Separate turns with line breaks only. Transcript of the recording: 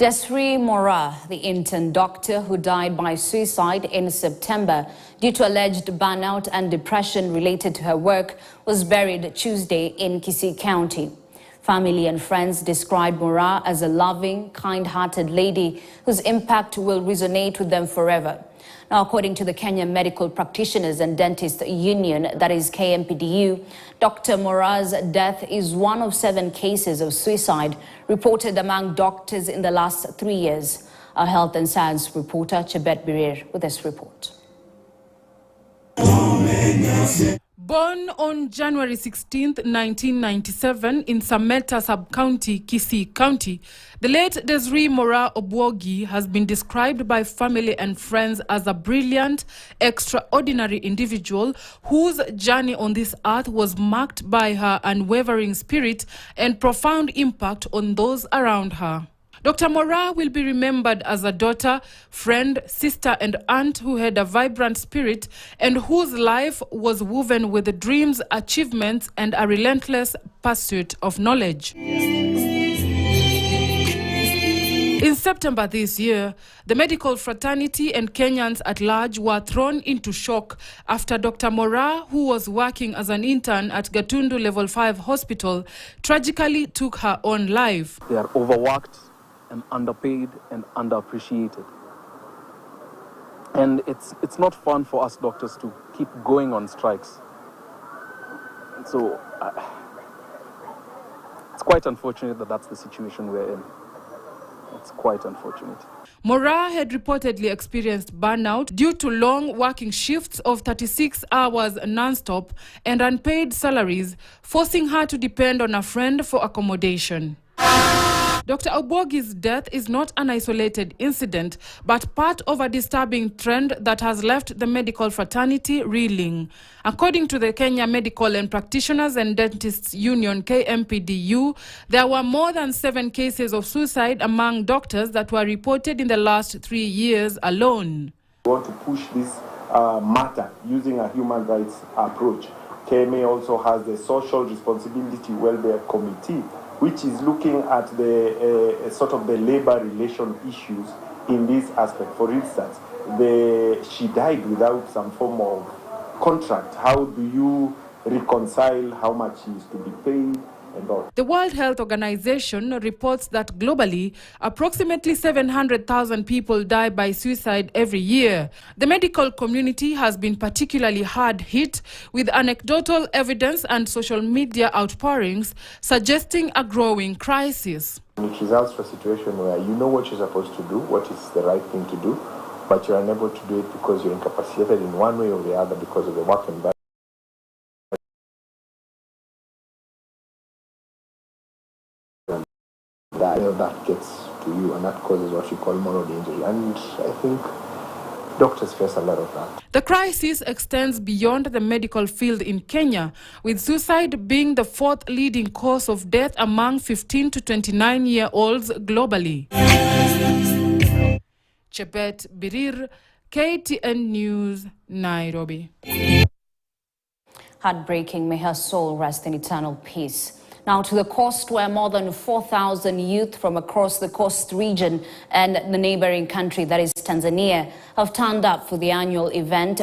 Desree Moraa, the intern doctor who died by suicide in September due to alleged burnout and depression related to her work, was buried Tuesday in Kisii County. Family and friends described Moraa as a loving, kind-hearted lady whose impact will resonate with them forever. Now, according to the Kenya Medical Practitioners and Dentists Union, that is KMPDU, Dr. Moraa's death is one of 7 cases of suicide reported among doctors in the last 3 years. Our health and science reporter, Chebet Birir, with this report.
Born on January 16, 1997 in Sameta Sub-County, Kisii County, the late Desree Moraa Obwogi has been described by family and friends as a brilliant, extraordinary individual whose journey on this earth was marked by her unwavering spirit and profound impact on those around her. Dr. Moraa will be remembered as a daughter, friend, sister and aunt who had a vibrant spirit and whose life was woven with dreams, achievements and a relentless pursuit of knowledge. In September this year, the medical fraternity and Kenyans at large were thrown into shock after Dr. Moraa, who was working as an intern at Gatundu Level 5 Hospital, tragically took her own life.
They are overworked and underpaid and underappreciated. And it's not fun for us doctors to keep going on strikes. So it's quite unfortunate that that's the situation we're in. It's quite unfortunate.
Moraa had reportedly experienced burnout due to long working shifts of 36 hours non-stop and unpaid salaries, forcing her to depend on a friend for accommodation. Dr. Obwogi's death is not an isolated incident, but part of a disturbing trend that has left the medical fraternity reeling. According to the Kenya Medical and Practitioners and Dentists Union, KMPDU, there were more than 7 cases of suicide among doctors that were reported in the last 3 years alone.
We want to push this matter using a human rights approach. KMA also has the Social Responsibility Welfare Committee, which is looking at the sort of the labor relation issues in this aspect. For instance, she died without some form of contract. How do you reconcile how much she is to be paid and all?
The World Health Organization reports that globally, approximately 700,000 people die by suicide every year. The medical community has been particularly hard hit, with anecdotal evidence and social media outpourings suggesting a growing crisis.
It results in a situation where you know what you're supposed to do, what is the right thing to do, but you're unable to do it because you're incapacitated in one way or the other because of the work environment. That gets to you, and that causes what you call moral injury. And I think doctors face a lot of that.
The crisis extends beyond the medical field in Kenya, with suicide being the 4th leading cause of death among 15 to 29-year-olds globally. Chebet Birir, KTN News, Nairobi.
Heartbreaking, may her soul rest in eternal peace. Now to the coast, where more than 4,000 youth from across the coast region and the neighboring country, that is Tanzania, have turned up for the annual event